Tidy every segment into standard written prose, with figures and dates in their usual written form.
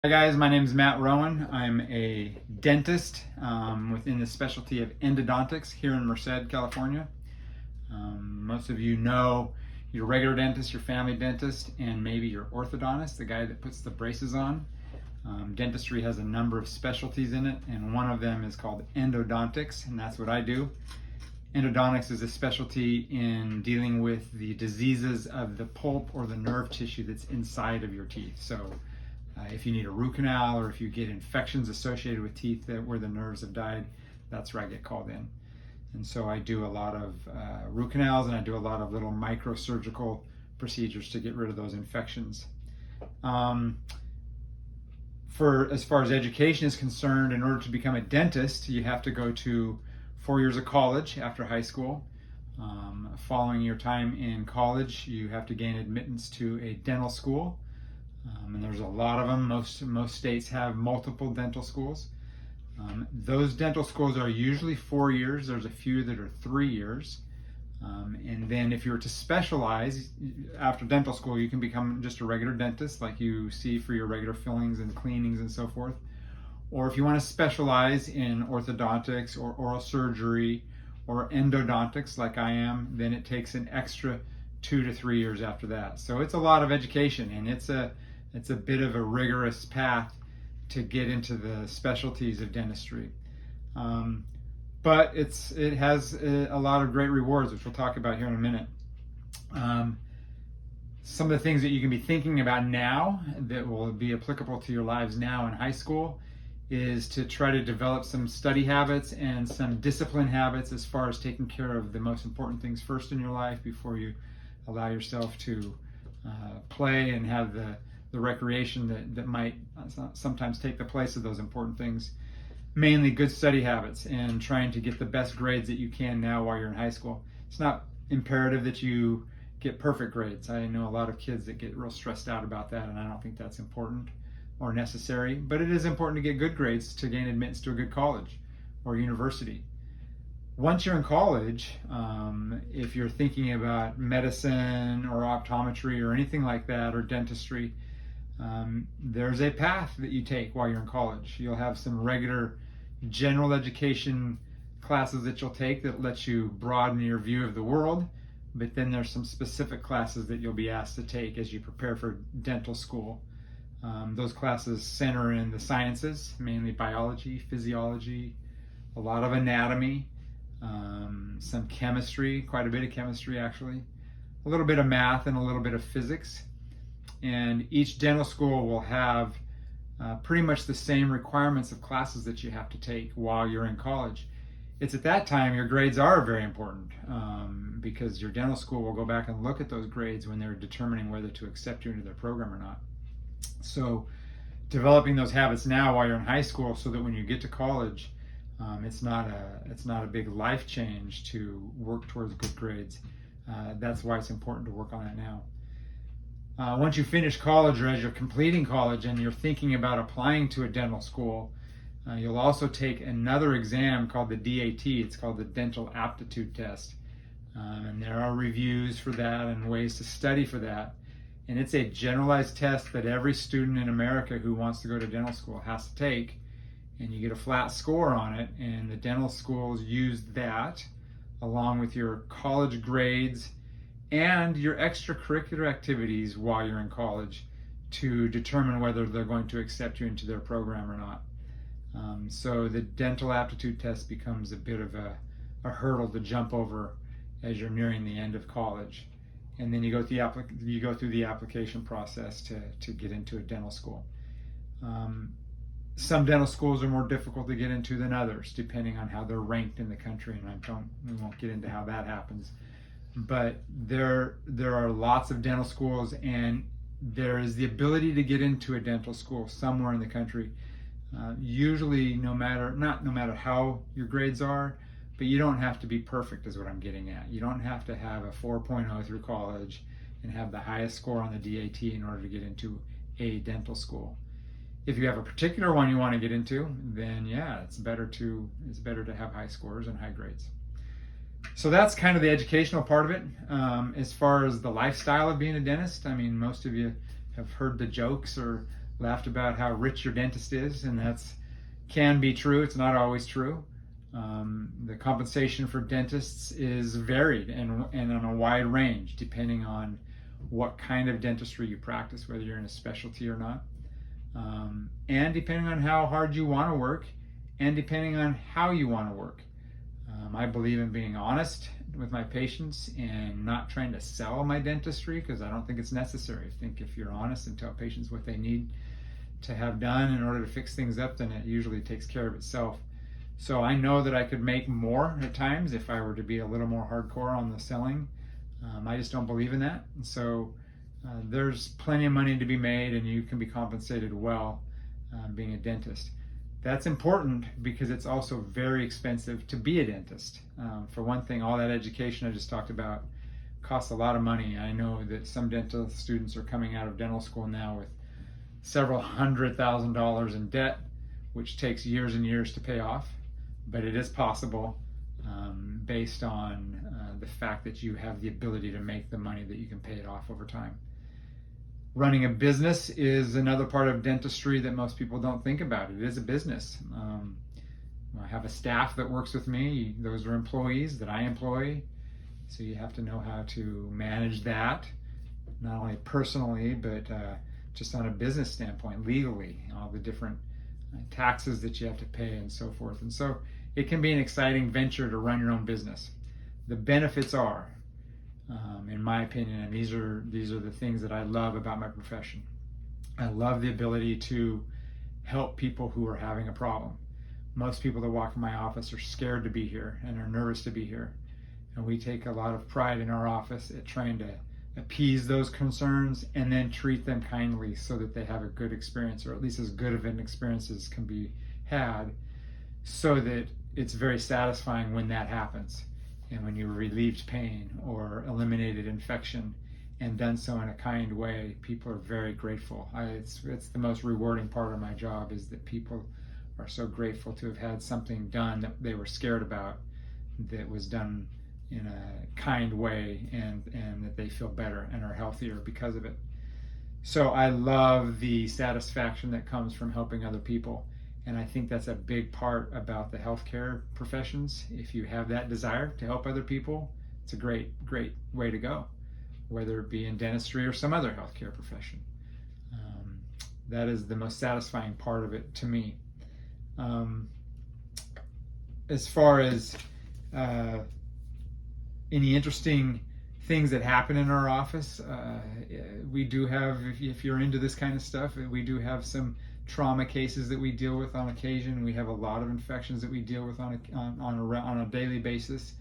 Hi guys, my name is Matt Rowan. I'm a dentist within the specialty of endodontics here in Merced, California. Most of you know your regular dentist, your family dentist, and maybe your orthodontist, the guy that puts the braces on. Dentistry has a number of specialties in it, and one of them is called endodontics, and that's what I do. Endodontics is a specialty in dealing with the diseases of the pulp or the nerve tissue that's inside of your teeth. So if you need a root canal or if you get infections associated with teeth where the nerves have died, that's where I get called in. And so I do a lot of root canals, and I do a lot of little microsurgical procedures to get rid of those infections. As far as education is concerned, in order to become a dentist, you have to go to 4 years of college after high school. Following your time in college, you have to gain admittance to a dental school. And there's a lot of them. Most states have multiple dental schools. Those dental schools are usually 4 years. There's a few that are 3 years. And then if you were to specialize after dental school, you can become just a regular dentist like you see for your regular fillings and cleanings and so forth. Or if you want to specialize in orthodontics or oral surgery or endodontics like I am, then it takes an extra 2 to 3 years after that. So it's a lot of education, and it's a bit of a rigorous path to get into the specialties of dentistry. But it has a lot of great rewards, which we'll talk about here in a minute. Some of the things that you can be thinking about now that will be applicable to your lives now in high school is to try to develop some study habits and some discipline habits as far as taking care of the most important things first in your life before you allow yourself to play and have the recreation that might sometimes take the place of those important things. Mainly good study habits and trying to get the best grades that you can now while you're in high school. It's not imperative that you get perfect grades. I know a lot of kids that get real stressed out about that, and I don't think that's important or necessary, but it is important to get good grades to gain admittance to a good college or university. Once you're in college, if you're thinking about medicine or optometry or anything like that, or dentistry, there's a path that you take while you're in college. You'll have some regular general education classes that you'll take that let you broaden your view of the world, but then there's some specific classes that you'll be asked to take as you prepare for dental school. Those classes center in the sciences, mainly biology, physiology, a lot of anatomy, some chemistry, quite a bit of chemistry actually, a little bit of math, and a little bit of physics. And each dental school will have pretty much the same requirements of classes that you have to take while you're in college. It's at that time your grades are very important because your dental school will go back and look at those grades when they're determining whether to accept you into their program or not. So developing those habits now while you're in high school so that when you get to college, it's not a big life change to work towards good grades. That's why it's important to work on it now. Once you finish college, or as you're completing college and you're thinking about applying to a dental school, you'll also take another exam called the DAT. It's called the Dental Aptitude Test. And there are reviews for that and ways to study for that. And it's a generalized test that every student in America who wants to go to dental school has to take. And you get a flat score on it, and the dental schools use that along with your college grades and your extracurricular activities while you're in college to determine whether they're going to accept you into their program or not. So the dental aptitude test becomes a bit of a hurdle to jump over as you're nearing the end of college. And then you go through the application process to get into a dental school. Some dental schools are more difficult to get into than others, depending on how they're ranked in the country, and we won't get into how that happens. But there are lots of dental schools, and there is the ability to get into a dental school somewhere in the country. Usually, not no matter how your grades are, but you don't have to be perfect, is what I'm getting at. You don't have to have a 4.0 through college and have the highest score on the DAT in order to get into a dental school. If you have a particular one you want to get into, then yeah, it's better to have high scores and high grades. So that's kind of the educational part of it. As far as the lifestyle of being a dentist, I mean, most of you have heard the jokes or laughed about how rich your dentist is, and that's can be true. It's not always true. The compensation for dentists is varied and on a wide range depending on what kind of dentistry you practice, whether you're in a specialty or not, and depending on how hard you want to work, and depending on how you want to work. I believe in being honest with my patients and not trying to sell my dentistry, because I don't think it's necessary. I think if you're honest and tell patients what they need to have done in order to fix things up, then it usually takes care of itself. So I know that I could make more at times if I were to be a little more hardcore on the selling. I just don't believe in that. And so there's plenty of money to be made, and you can be compensated well being a dentist. That's important because it's also very expensive to be a dentist. For one thing, all that education I just talked about costs a lot of money. I know that some dental students are coming out of dental school now with several $100,000 in debt, which takes years and years to pay off, but it is possible based on the fact that you have the ability to make the money that you can pay it off over time. Running a business is another part of dentistry that most people don't think about. It is a business. I have a staff that works with me. Those are employees that I employ. So you have to know how to manage that, not only personally, but just on a business standpoint, legally, all the different taxes that you have to pay and so forth. And so it can be an exciting venture to run your own business. The benefits are, in my opinion, and these are the things that I love about my profession. I love the ability to help people who are having a problem. Most people that walk in my office are scared to be here and are nervous to be here. And we take a lot of pride in our office at trying to appease those concerns and then treat them kindly so that they have a good experience, or at least as good of an experience as can be had, so that it's very satisfying when that happens. And when you relieved pain or eliminated infection and done so in a kind way, people are very grateful. It's the most rewarding part of my job, is that people are so grateful to have had something done that they were scared about, that was done in a kind way, and that they feel better and are healthier because of it. So I love the satisfaction that comes from helping other people. And I think that's a big part about the healthcare professions. If you have that desire to help other people, it's a great way to go, whether it be in dentistry or some other healthcare profession. That is the most satisfying part of it to me. As far as any interesting things that happen in our office, we do have, if you're into this kind of stuff, we do have some trauma cases that we deal with on occasion. We have a lot of infections that we deal with on a daily basis,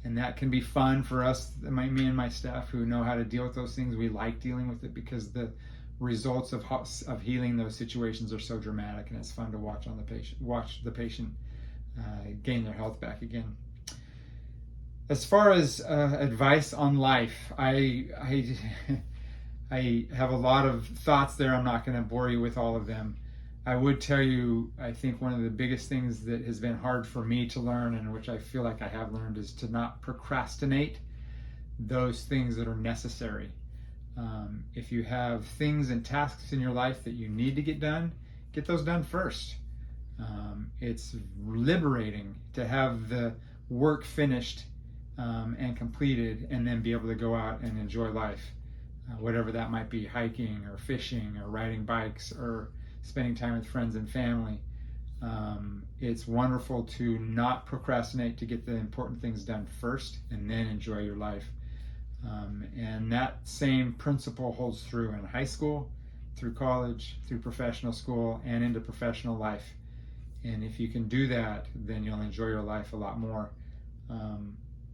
and that can be fun for us, me and my staff who know how to deal with those things. We like dealing with it because the results of healing those situations are so dramatic, and it's fun to watch the patient gain their health back again. As far as advice on life, I have a lot of thoughts there. I'm not going to bore you with all of them. I would tell you, I think one of the biggest things that has been hard for me to learn, and which I feel like I have learned, is to not procrastinate those things that are necessary. If you have things and tasks in your life that you need to get done, get those done first. It's liberating to have the work finished and completed, and then be able to go out and enjoy life, whatever that might be, hiking or fishing or riding bikes or spending time with friends and family. It's wonderful to not procrastinate, to get the important things done first and then enjoy your life. And that same principle holds through in high school, through college, through professional school, and into professional life. And if you can do that, then you'll enjoy your life a lot more.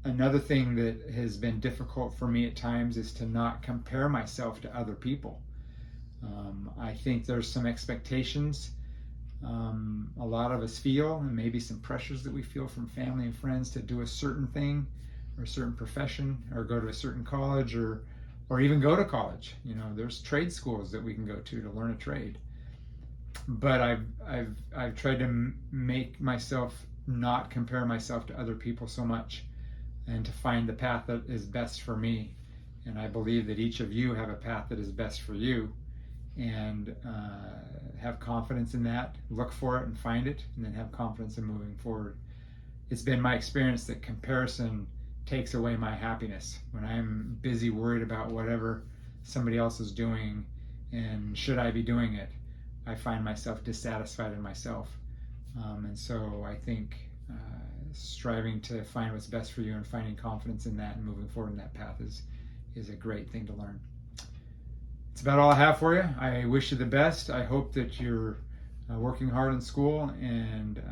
Another thing that has been difficult for me at times is to not compare myself to other people. I think there's some expectations a lot of us feel, and maybe some pressures that we feel from family and friends to do a certain thing or a certain profession, or go to a certain college, or even go to college. You know, there's trade schools that we can go to learn a trade. But I've tried to make myself not compare myself to other people so much, and to find the path that is best for me. And I believe that each of you have a path that is best for you. and have confidence in that. Look for it and find it, and then have confidence in moving forward. It's been my experience that comparison takes away my happiness. When I'm busy worried about whatever somebody else is doing and should I be doing it, I find myself dissatisfied in myself. And so I think striving to find what's best for you and finding confidence in that and moving forward in that path is a great thing to learn. It's about all I have for you. I wish you the best. I hope that you're working hard in school, and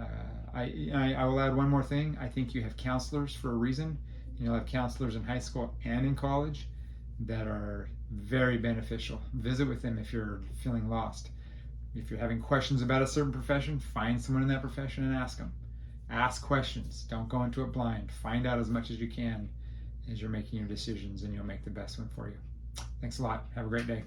I will add one more thing. I think you have counselors for a reason. You'll have counselors in high school and in college that are very beneficial. Visit with them if you're feeling lost. If you're having questions about a certain profession, find someone in that profession and ask them. Ask questions. Don't go into it blind. Find out as much as you can as you're making your decisions, and you'll make the best one for you. Thanks a lot. Have a great day.